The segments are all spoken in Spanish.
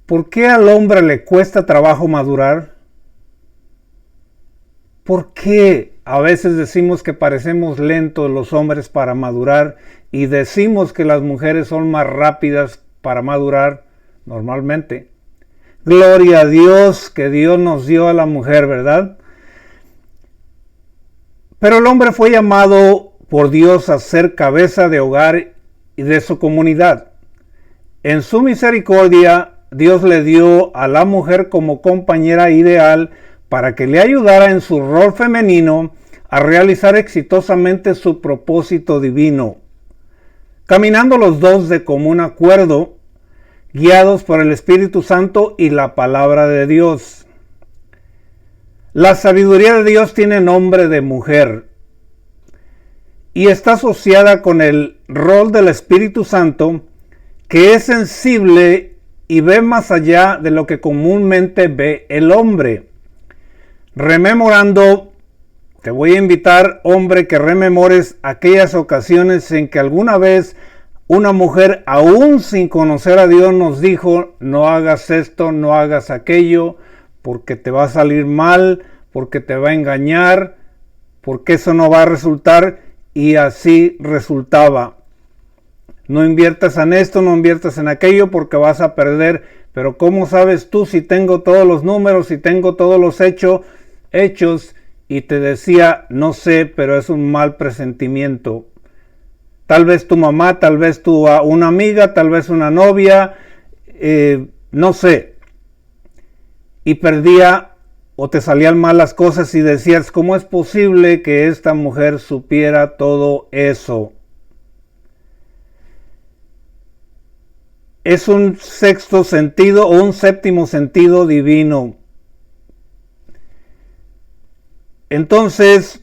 ¿Por qué al hombre le cuesta trabajo madurar? ¿Por qué a veces decimos que parecemos lentos los hombres para madurar y decimos que las mujeres son más rápidas para madurar normalmente? Gloria a Dios que Dios nos dio a la mujer, ¿verdad? Pero el hombre fue llamado por Dios a ser cabeza de hogar y de su comunidad. En su misericordia, Dios le dio a la mujer como compañera ideal para que le ayudara en su rol femenino a realizar exitosamente su propósito divino, caminando los dos de común acuerdo, guiados por el Espíritu Santo y la palabra de Dios. La sabiduría de Dios tiene nombre de mujer y está asociada con el rol del Espíritu Santo, que es sensible y ve más allá de lo que comúnmente ve el hombre. Rememorando, te voy a invitar, hombre, que rememores aquellas ocasiones en que alguna vez una mujer, aún sin conocer a Dios, nos dijo: no hagas esto, no hagas aquello, porque te va a salir mal, porque te va a engañar, porque eso no va a resultar, y así resultaba. No inviertas en esto, no inviertas en aquello, porque vas a perder. Pero ¿cómo sabes tú si tengo todos los números, si tengo todos los hechos? Y te decía: no sé, pero es un mal presentimiento. Tal vez tu mamá, tal vez una amiga, tal vez una novia, no sé. Y perdía o te salían mal las cosas y decías: ¿cómo es posible que esta mujer supiera todo eso? Es un sexto sentido o un séptimo sentido divino. Entonces,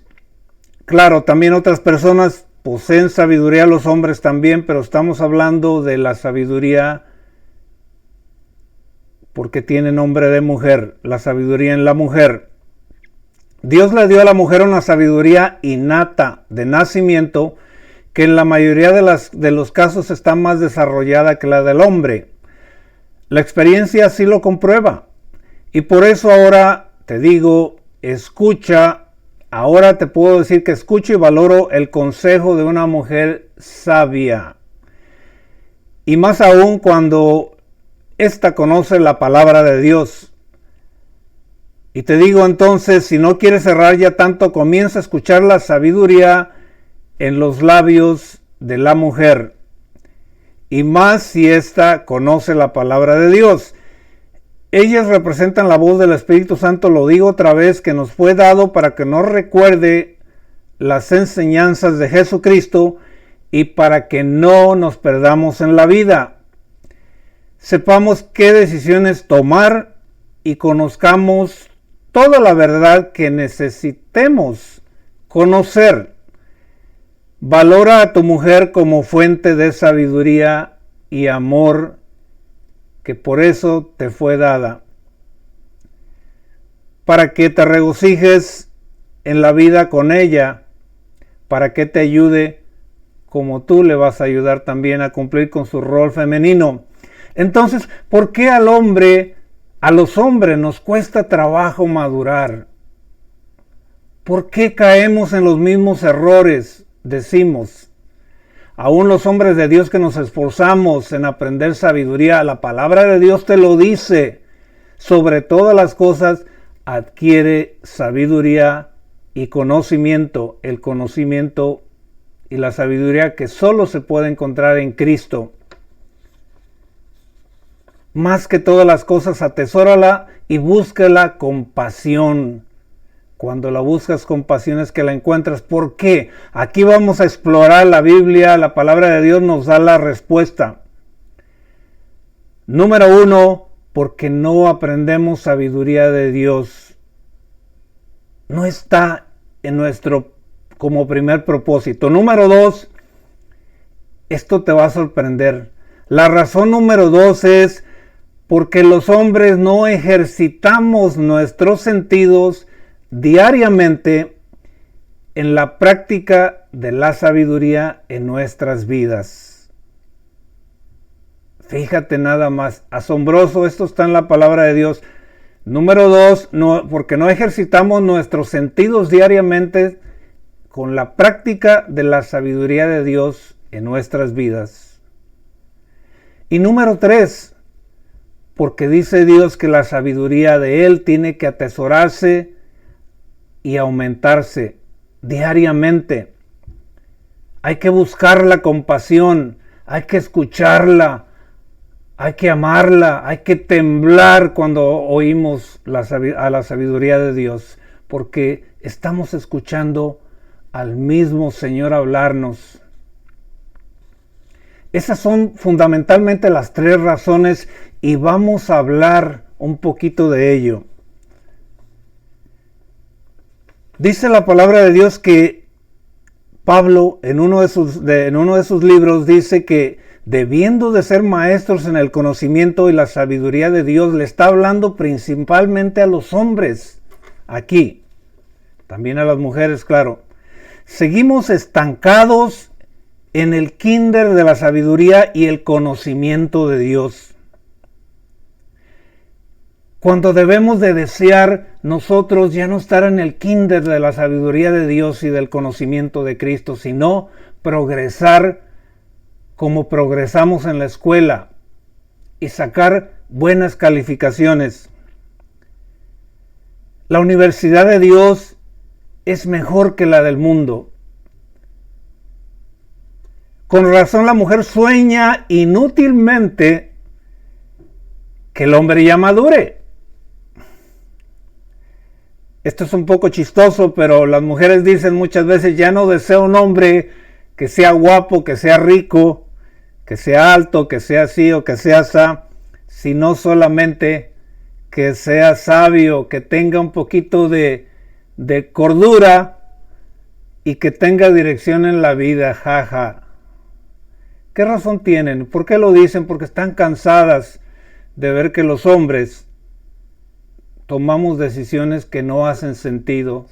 claro, también otras personas poseen sabiduría, los hombres también, pero estamos hablando de la sabiduría porque tiene nombre de mujer, la sabiduría en la mujer. Dios le dio a la mujer una sabiduría innata de nacimiento que en la mayoría de los casos está más desarrollada que la del hombre. La experiencia así lo comprueba. Y por eso ahora te digo, escucha, ahora te puedo decir que escucho y valoro el consejo de una mujer sabia. Y más aún cuando ésta conoce la palabra de Dios. Y te digo entonces, si no quieres errar ya tanto, comienza a escuchar la sabiduría en los labios de la mujer. Y más si ésta conoce la palabra de Dios. Ellas representan la voz del Espíritu Santo, lo digo otra vez, que nos fue dado para que nos recuerde las enseñanzas de Jesucristo y para que no nos perdamos en la vida. Sepamos qué decisiones tomar y conozcamos toda la verdad que necesitemos conocer. Valora a tu mujer como fuente de sabiduría y amor, que por eso te fue dada, para que te regocijes en la vida con ella, para que te ayude como tú le vas a ayudar también a cumplir con su rol femenino. Entonces, ¿por qué a los hombres nos cuesta trabajo madurar? ¿Por qué caemos en los mismos errores? Decimos, aún los hombres de Dios que nos esforzamos en aprender sabiduría, la palabra de Dios te lo dice. Sobre todas las cosas, adquiere sabiduría y conocimiento. El conocimiento y la sabiduría que solo se puede encontrar en Cristo. Más que todas las cosas, atesórala y búscala con pasión. Cuando la buscas con pasión es que la encuentras. ¿Por qué? Aquí vamos a explorar la Biblia, la palabra de Dios nos da la respuesta. Número 1, porque no aprendemos sabiduría de Dios. No está en nuestro como primer propósito. Número 2, esto te va a sorprender. La razón número 2 es porque los hombres no ejercitamos nuestros sentidos diariamente en la práctica de la sabiduría en nuestras vidas. Fíjate nada más, asombroso, esto está en la palabra de Dios. Número 2, porque no ejercitamos nuestros sentidos diariamente con la práctica de la sabiduría de Dios en nuestras vidas. Y número 3, porque dice Dios que la sabiduría de Él tiene que atesorarse y aumentarse diariamente. Hay que buscarla con pasión, hay que escucharla, hay que amarla, hay que temblar cuando oímos a la sabiduría de Dios, porque estamos escuchando al mismo Señor hablarnos. Esas son fundamentalmente las 3 razones y vamos a hablar un poquito de ello. Dice la palabra de Dios que Pablo en uno de sus libros dice que debiendo de ser maestros en el conocimiento y la sabiduría de Dios, le está hablando principalmente a los hombres aquí, también a las mujeres, claro. Seguimos estancados en el kinder de la sabiduría y el conocimiento de Dios, cuando debemos de desear nosotros ya no estar en el kinder de la sabiduría de Dios y del conocimiento de Cristo, sino progresar como progresamos en la escuela y sacar buenas calificaciones. La universidad de Dios es mejor que la del mundo. Con razón la mujer sueña inútilmente que el hombre ya madure. Esto es un poco chistoso, pero las mujeres dicen muchas veces, ya no deseo un hombre que sea guapo, que sea rico, que sea alto, que sea así o que sea asá, sino solamente que sea sabio, que tenga un poquito de cordura y que tenga dirección en la vida, jaja. ¿Qué razón tienen? ¿Por qué lo dicen? Porque están cansadas de ver que los hombres tomamos decisiones que no hacen sentido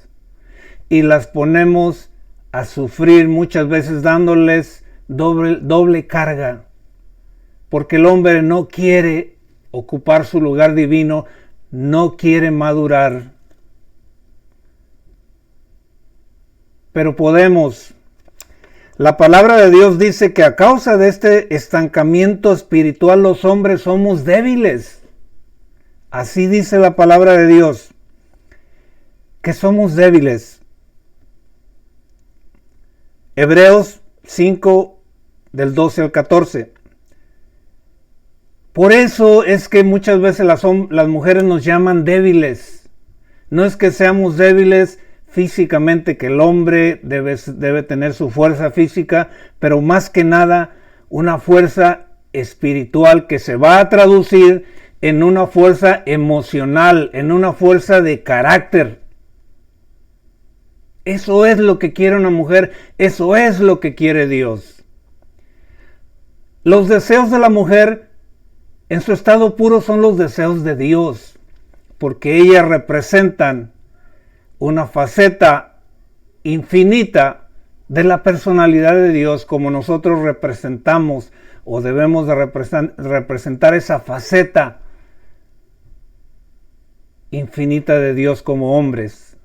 y las ponemos a sufrir, muchas veces dándoles doble carga, porque el hombre no quiere ocupar su lugar divino, no quiere madurar. Pero podemos. La palabra de Dios dice que a causa de este estancamiento espiritual los hombres somos débiles. Así dice la palabra de Dios, que somos débiles. Hebreos 5, del 12 al 14. Por eso es que muchas veces las mujeres nos llaman débiles. No es que seamos débiles físicamente, que el hombre debe tener su fuerza física, pero más que nada una fuerza espiritual que se va a traducir en una fuerza emocional, en una fuerza de carácter. Eso es lo que quiere una mujer, eso es lo que quiere Dios. Los deseos de la mujer en su estado puro son los deseos de Dios, porque ellas representan una faceta infinita de la personalidad de Dios, como nosotros representamos o debemos de representar esa faceta infinita de Dios como hombres.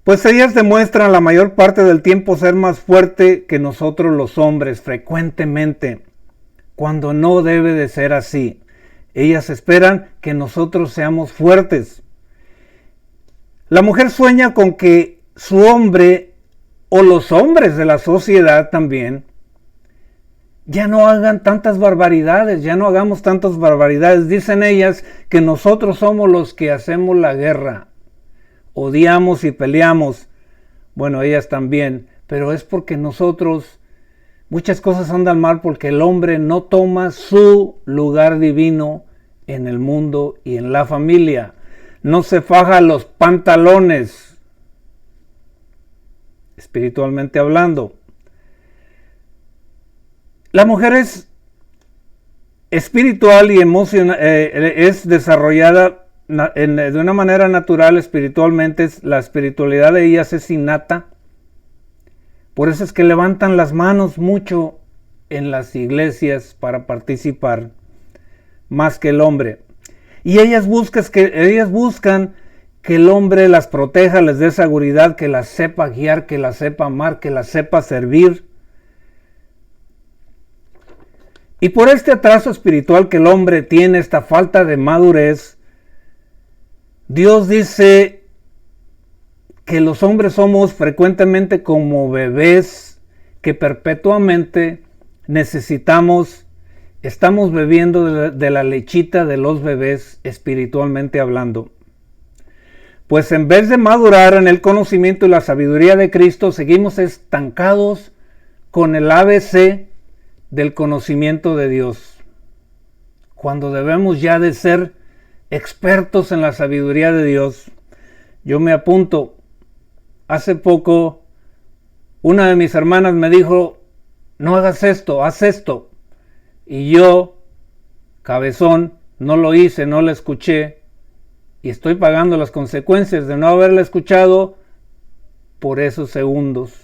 Pues ellas demuestran la mayor parte del tiempo ser más fuerte que nosotros los hombres, frecuentemente, cuando no debe de ser así. Ellas esperan que nosotros seamos fuertes. La mujer sueña con que su hombre o los hombres de la sociedad también ya no hagan tantas barbaridades, ya no hagamos tantas barbaridades. Dicen ellas que nosotros somos los que hacemos la guerra, odiamos y peleamos. Bueno, ellas también, pero es porque nosotros, muchas cosas andan mal porque el hombre no toma su lugar divino en el mundo y en la familia. No se faja los pantalones, espiritualmente hablando. La mujer es espiritual y emocional, es desarrollada de una manera natural espiritualmente. La espiritualidad de ellas es innata, Por eso es que levantan las manos mucho en las iglesias para participar, más que el hombre. Y ellas buscan que el hombre las proteja, les dé seguridad, que las sepa guiar, que las sepa amar, que las sepa servir. Y por este atraso espiritual que el hombre tiene, esta falta de madurez, Dios dice que los hombres somos frecuentemente como bebés que perpetuamente estamos bebiendo de la lechita de los bebés espiritualmente hablando. Pues en vez de madurar en el conocimiento y la sabiduría de Cristo, seguimos estancados con el ABC del conocimiento de Dios, cuando debemos ya de ser expertos en la sabiduría de Dios. Yo me apunto. Hace poco una de mis hermanas me dijo, no hagas esto, haz esto. Y yo, cabezón, no lo hice, no la escuché. Y estoy pagando las consecuencias de no haberla escuchado por esos segundos.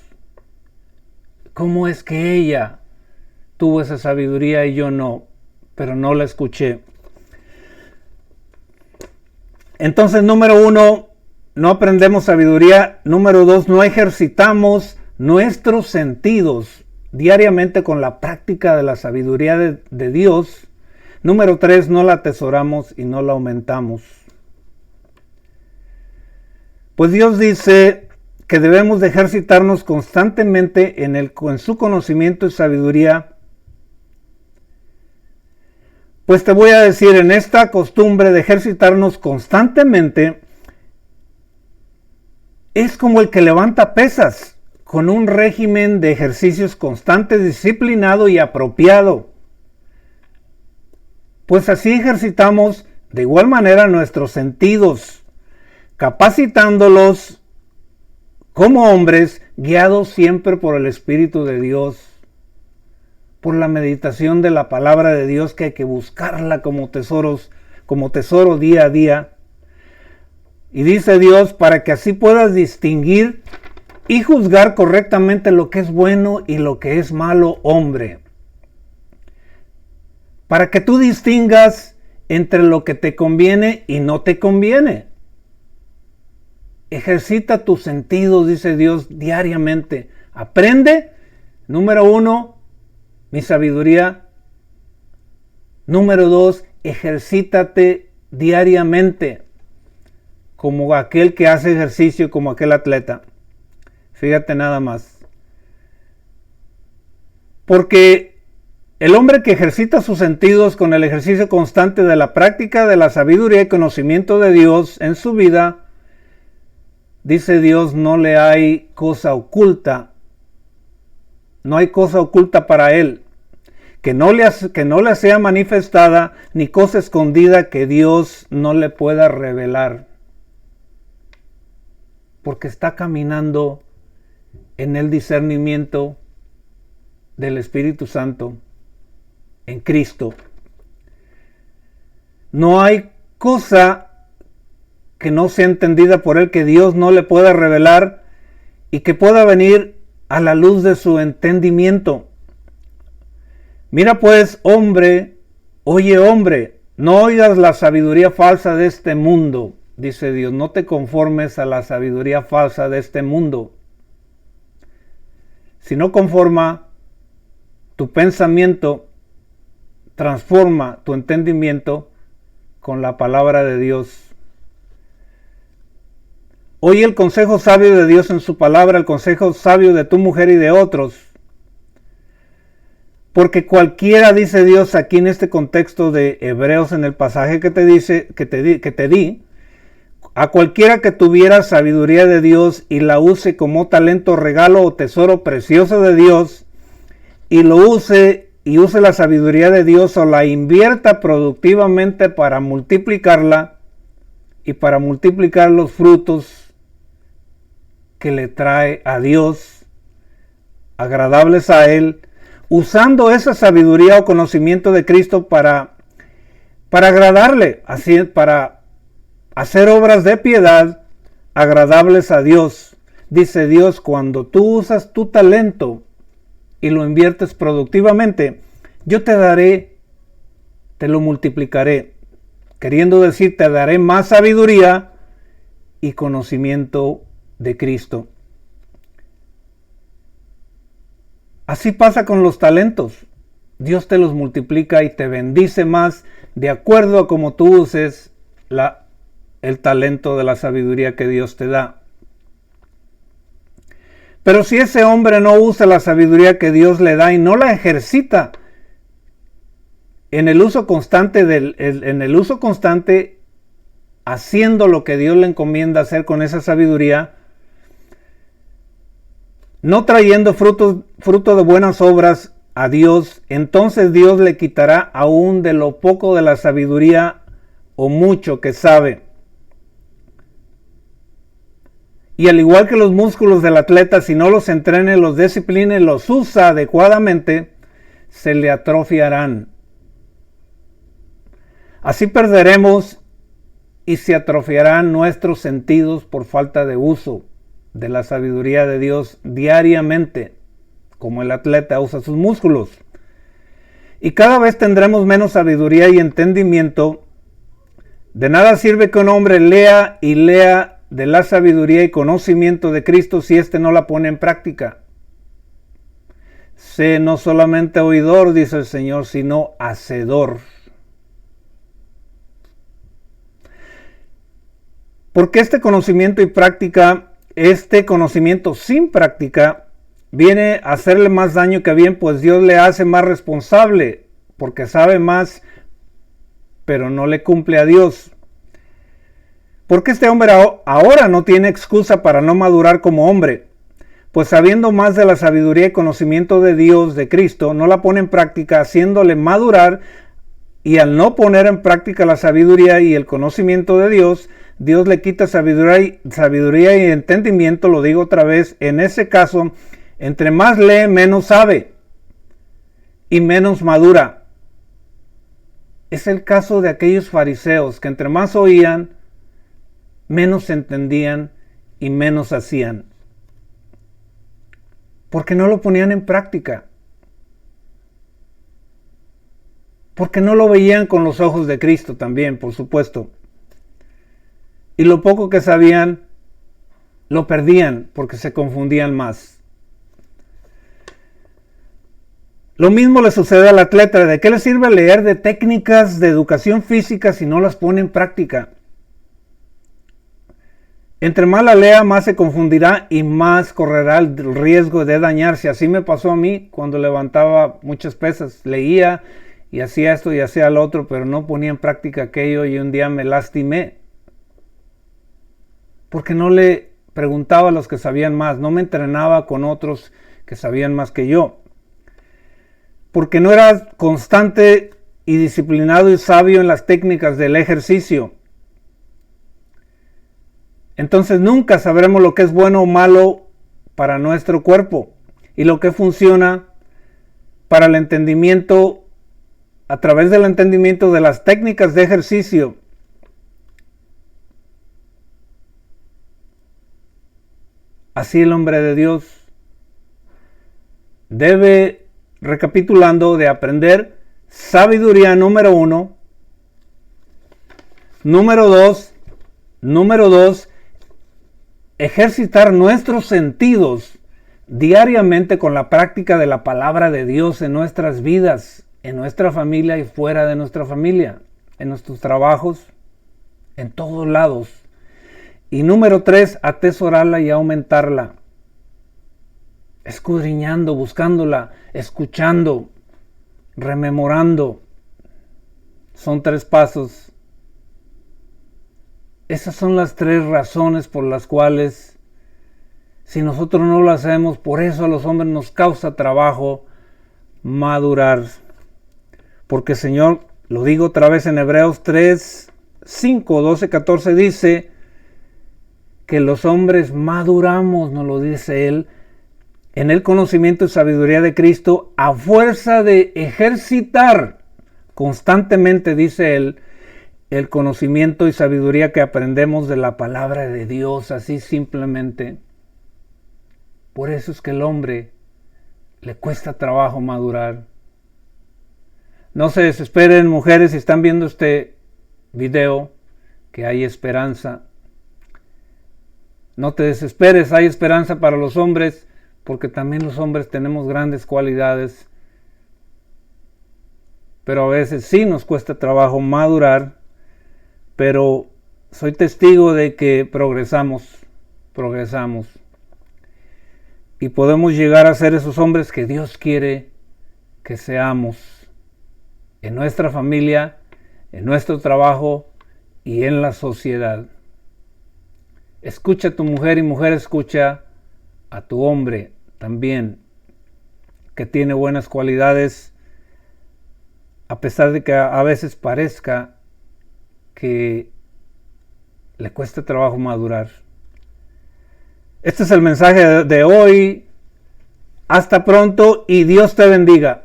¿Cómo es que ella tuvo esa sabiduría y yo no? Pero no la escuché. Entonces, número 1, no aprendemos sabiduría. Número 2, no ejercitamos nuestros sentidos diariamente con la práctica de la sabiduría de Dios. Número 3, no la atesoramos y no la aumentamos. Pues Dios dice que debemos de ejercitarnos constantemente en su conocimiento y sabiduría. Pues te voy a decir, en esta costumbre de ejercitarnos constantemente, es como el que levanta pesas, con un régimen de ejercicios constante, disciplinado y apropiado. Pues así ejercitamos de igual manera nuestros sentidos, capacitándolos como hombres, guiados siempre por el Espíritu de Dios, por la meditación de la palabra de Dios, que hay que buscarla como tesoro día a día. Y dice Dios, para que así puedas distinguir y juzgar correctamente lo que es bueno y lo que es malo, hombre. Para que tú distingas entre lo que te conviene y no te conviene. Ejercita tus sentidos, dice Dios, diariamente. Aprende, número 1, mi sabiduría. Número 2, ejercítate diariamente, como aquel que hace ejercicio, como aquel atleta. Fíjate nada más. Porque el hombre que ejercita sus sentidos con el ejercicio constante de la práctica de la sabiduría y conocimiento de Dios en su vida, dice Dios, no le hay cosa oculta. No hay cosa oculta para él, que no le sea manifestada, ni cosa escondida que Dios no le pueda revelar. Porque está caminando en el discernimiento del Espíritu Santo, en Cristo. No hay cosa que no sea entendida por él que Dios no le pueda revelar y que pueda venir a la luz de su entendimiento. Mira pues, hombre, oye hombre, no oigas la sabiduría falsa de este mundo, dice Dios, no te conformes a la sabiduría falsa de este mundo, sino conforma tu pensamiento, transforma tu entendimiento con la palabra de Dios. Oye el consejo sabio de Dios en su palabra, el consejo sabio de tu mujer y de otros. Porque cualquiera, dice Dios aquí en este contexto de Hebreos, en el pasaje que te di, a cualquiera que tuviera sabiduría de Dios y la use como talento, regalo o tesoro precioso de Dios, y use la sabiduría de Dios o la invierta productivamente para multiplicarla y para multiplicar los frutos que le trae a Dios, agradables a Él, usando esa sabiduría o conocimiento de Cristo para agradarle, así, para hacer obras de piedad agradables a Dios. dice Dios, cuando tú usas tu talento y lo inviertes productivamente, yo te daré, te lo multiplicaré. Queriendo decir, te daré más sabiduría y conocimiento de Cristo. Así pasa con los talentos. Dios te los multiplica y te bendice más de acuerdo a cómo tú uses el talento de la sabiduría que Dios te da. Pero si ese hombre no usa la sabiduría que Dios le da y no la ejercita en el uso constante, haciendo lo que Dios le encomienda hacer con esa sabiduría, no trayendo fruto de buenas obras a Dios, entonces Dios le quitará aún de lo poco de la sabiduría o mucho que sabe. Y al igual que los músculos del atleta, si no los entrena, los disciplina y los usa adecuadamente, se le atrofiarán. Así perderemos y se atrofiarán nuestros sentidos por falta de uso de la sabiduría de Dios diariamente, como el atleta usa sus músculos. Y cada vez tendremos menos sabiduría y entendimiento. De nada sirve que un hombre lea y lea de la sabiduría y conocimiento de Cristo si éste no la pone en práctica. Sé no solamente oidor, dice el Señor, sino hacedor. Porque este conocimiento sin práctica, viene a hacerle más daño que bien, pues Dios le hace más responsable, porque sabe más, pero no le cumple a Dios. Porque este hombre ahora no tiene excusa para no madurar como hombre, pues sabiendo más de la sabiduría y conocimiento de Dios, de Cristo, no la pone en práctica, haciéndole madurar, y al no poner en práctica la sabiduría y el conocimiento de Dios, Dios le quita sabiduría y entendimiento. Lo digo otra vez, en ese caso, entre más lee, menos sabe y menos madura. Es el caso de aquellos fariseos que entre más oían, menos entendían y menos hacían, porque no lo ponían en práctica, porque no lo veían con los ojos de Cristo también, por supuesto. Y lo poco que sabían, lo perdían porque se confundían más. Lo mismo le sucede al atleta. ¿De qué le sirve leer de técnicas de educación física si no las pone en práctica? Entre más la lea, más se confundirá y más correrá el riesgo de dañarse. Así me pasó a mí cuando levantaba muchas pesas. Leía y hacía esto y hacía lo otro, pero no ponía en práctica aquello y un día me lastimé. Porque no le preguntaba a los que sabían más, no me entrenaba con otros que sabían más que yo. Porque no era constante y disciplinado y sabio en las técnicas del ejercicio. Entonces nunca sabremos lo que es bueno o malo para nuestro cuerpo y lo que funciona para el entendimiento, a través del entendimiento de las técnicas de ejercicio. Así el hombre de Dios debe, recapitulando, de aprender sabiduría número 1. Número 2, ejercitar nuestros sentidos diariamente con la práctica de la palabra de Dios en nuestras vidas, en nuestra familia y fuera de nuestra familia, en nuestros trabajos, en todos lados. Y número 3, atesorarla y aumentarla, escudriñando, buscándola, escuchando, rememorando. Son 3 pasos. Esas son las 3 razones por las cuales, si nosotros no lo hacemos, por eso a los hombres nos causa trabajo madurar. Porque el Señor, lo digo otra vez en Hebreos 3, 5, 12, 14, dice que los hombres maduramos, nos lo dice Él, en el conocimiento y sabiduría de Cristo, a fuerza de ejercitar constantemente, dice Él, el conocimiento y sabiduría que aprendemos de la palabra de Dios, así simplemente. Por eso es que el hombre le cuesta trabajo madurar. No se desesperen, mujeres, si están viendo este video, que hay esperanza. No te desesperes, hay esperanza para los hombres, porque también los hombres tenemos grandes cualidades. Pero a veces sí nos cuesta trabajo madurar, pero soy testigo de que progresamos. Y podemos llegar a ser esos hombres que Dios quiere que seamos en nuestra familia, en nuestro trabajo y en la sociedad. Escucha a tu mujer y mujer escucha a tu hombre también, que tiene buenas cualidades, a pesar de que a veces parezca que le cuesta trabajo madurar. Este es el mensaje de hoy. Hasta pronto y Dios te bendiga.